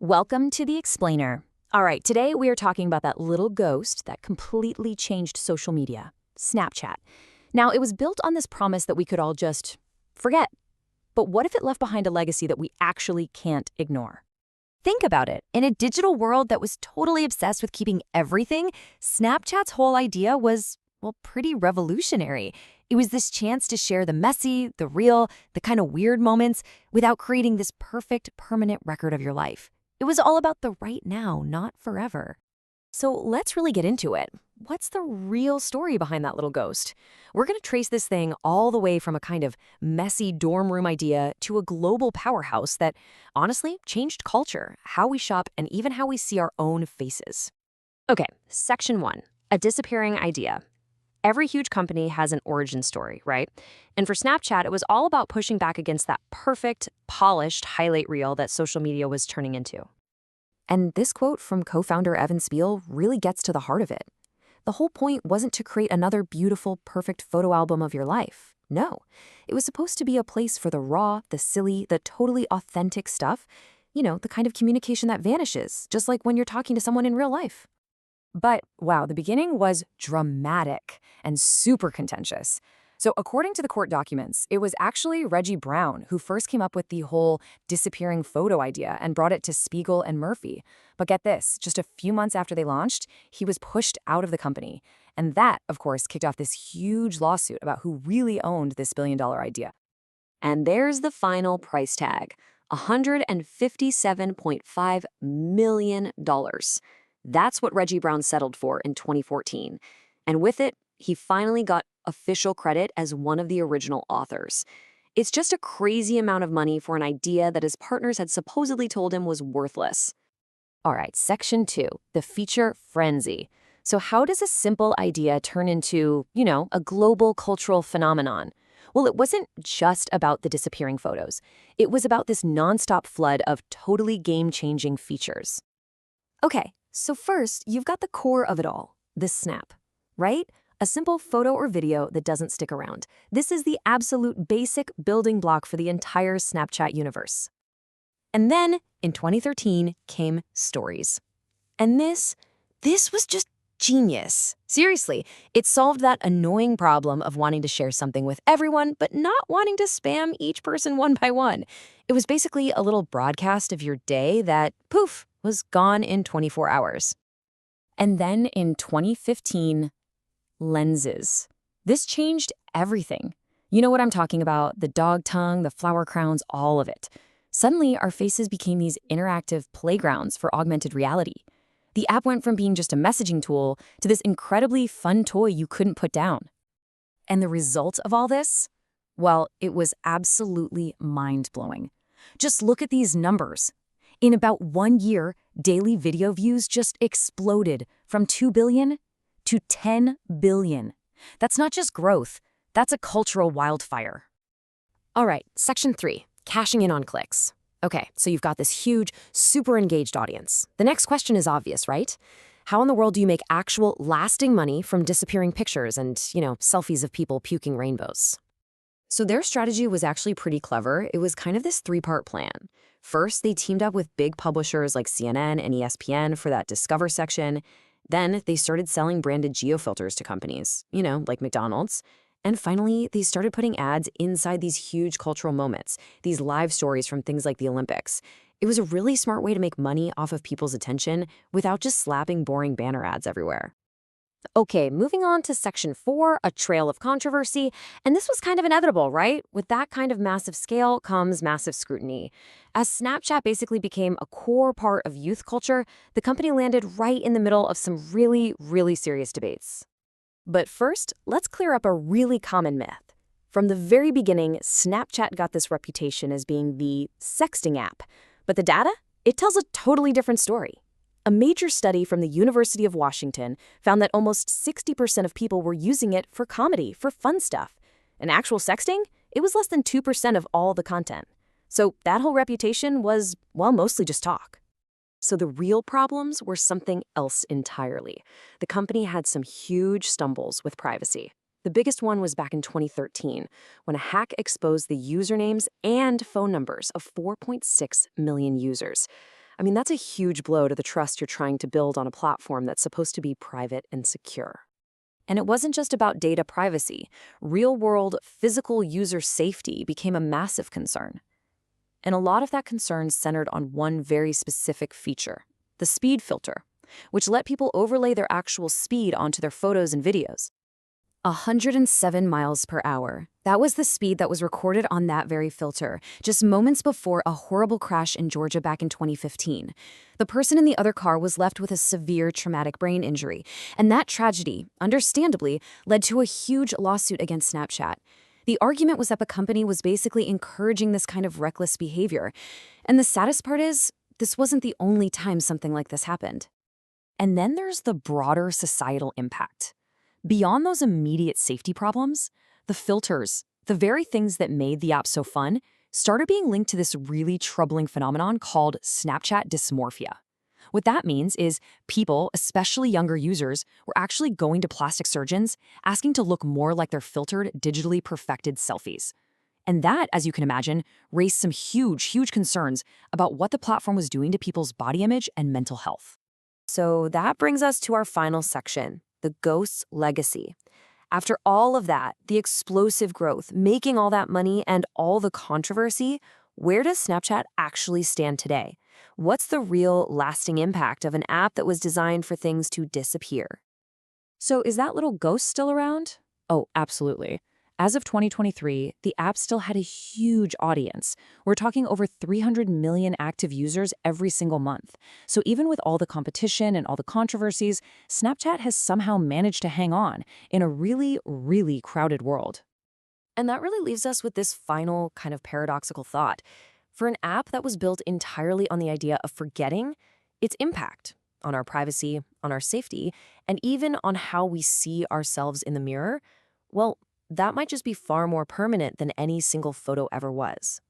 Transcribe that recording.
Welcome to The Explainer. All right, today we are talking about that little ghost that completely changed social media, Snapchat. Now, it was built on this promise that we could all just forget. But what if it left behind a legacy that we actually can't ignore? Think about it. In a digital world that was totally obsessed with keeping everything, Snapchat's whole idea was, well, pretty revolutionary. It was this chance to share the messy, the real, the kind of weird moments without creating this perfect, permanent record of your life. It was all about the right now, not forever. So let's really get into it. What's the real story behind that little ghost? We're going to trace this thing all the way from a kind of messy dorm room idea to a global powerhouse that honestly changed culture, how we shop, and even how we see our own faces. Okay, section 1, a disappearing idea. Every huge company has an origin story, right? And for Snapchat, it was all about pushing back against that perfect, polished highlight reel that social media was turning into. And this quote from co-founder Evan Spiel really gets to the heart of it. The whole point wasn't to create another beautiful, perfect photo album of your life. No, it was supposed to be a place for the raw, the silly, the totally authentic stuff. You know, the kind of communication that vanishes, just like when you're talking to someone in real life. But, wow, the beginning was dramatic and super contentious. So according to the court documents, it was actually Reggie Brown who first came up with the whole disappearing photo idea and brought it to Spiegel and Murphy. But get this, just a few months after they launched, he was pushed out of the company. And that, of course, kicked off this huge lawsuit about who really owned this billion-dollar idea. And there's the final price tag, $157.5 million. That's what Reggie Brown settled for in 2014. And with it, he finally got official credit as one of the original authors. It's just a crazy amount of money for an idea that his partners had supposedly told him was worthless. All right, section 2, the feature frenzy. So how does a simple idea turn into, a global cultural phenomenon? Well, it wasn't just about the disappearing photos. It was about this nonstop flood of totally game-changing features. Okay, so first, you've got the core of it all, the snap, right? A simple photo or video that doesn't stick around. This is the absolute basic building block for the entire Snapchat universe. And then, in 2013, came Stories. And this was just genius. Seriously, it solved that annoying problem of wanting to share something with everyone, but not wanting to spam each person one by one. It was basically a little broadcast of your day that, poof, was gone in 24 hours. And then in 2015, Lenses. This changed everything. You know what I'm talking about, the dog tongue, the flower crowns, all of it. Suddenly, our faces became these interactive playgrounds for augmented reality. The app went from being just a messaging tool to this incredibly fun toy you couldn't put down. And the result of all this? Well, it was absolutely mind-blowing. Just look at these numbers. In about 1 year, daily video views just exploded from 2 billion to 10 billion. That's not just growth, that's a cultural wildfire. All right, section 3, cashing in on clicks. Okay, so you've got this huge, super engaged audience. The next question is obvious, right? How in the world do you make actual lasting money from disappearing pictures and, selfies of people puking rainbows? So their strategy was actually pretty clever. It was kind of this 3-part plan. First, they teamed up with big publishers like CNN and ESPN for that Discover section. Then they started selling branded geofilters to companies, like McDonald's. And finally, they started putting ads inside these huge cultural moments, these live stories from things like the Olympics. It was a really smart way to make money off of people's attention without just slapping boring banner ads everywhere. Okay, moving on to section 4, a trail of controversy. And this was kind of inevitable, right? With that kind of massive scale comes massive scrutiny. As Snapchat basically became a core part of youth culture, the company landed right in the middle of some really, really serious debates. But first, let's clear up a really common myth. From the very beginning, Snapchat got this reputation as being the sexting app. But the data? It tells a totally different story. A major study from the University of Washington found that almost 60% of people were using it for comedy, for fun stuff. And actual sexting? It was less than 2% of all the content. So that whole reputation was, well, mostly just talk. So the real problems were something else entirely. The company had some huge stumbles with privacy. The biggest one was back in 2013, when a hack exposed the usernames and phone numbers of 4.6 million users. I mean, that's a huge blow to the trust you're trying to build on a platform that's supposed to be private and secure. And it wasn't just about data privacy. Real-world, physical user safety became a massive concern. And a lot of that concern centered on one very specific feature, the speed filter, which let people overlay their actual speed onto their photos and videos. 107 miles per hour. That was the speed that was recorded on that very filter, just moments before a horrible crash in Georgia back in 2015. The person in the other car was left with a severe traumatic brain injury, and that tragedy, understandably, led to a huge lawsuit against Snapchat. The argument was that the company was basically encouraging this kind of reckless behavior. And the saddest part is, this wasn't the only time something like this happened. And then there's the broader societal impact. Beyond those immediate safety problems, the filters, the very things that made the app so fun, started being linked to this really troubling phenomenon called Snapchat dysmorphia. What that means is people, especially younger users, were actually going to plastic surgeons asking to look more like their filtered, digitally perfected selfies. And that, as you can imagine, raised some huge concerns about what the platform was doing to people's body image and mental health. So that brings us to our final section, the ghost's legacy. After all of that, the explosive growth, making all that money, and all the controversy, where does Snapchat actually stand today? What's the real lasting impact of an app that was designed for things to disappear? So is that little ghost still around? Oh, absolutely. As of 2023, the app still had a huge audience. We're talking over 300 million active users every single month. So even with all the competition and all the controversies, Snapchat has somehow managed to hang on in a really crowded world. And that really leaves us with this final kind of paradoxical thought. For an app that was built entirely on the idea of forgetting, its impact on our privacy, on our safety, and even on how we see ourselves in the mirror, well, that might just be far more permanent than any single photo ever was.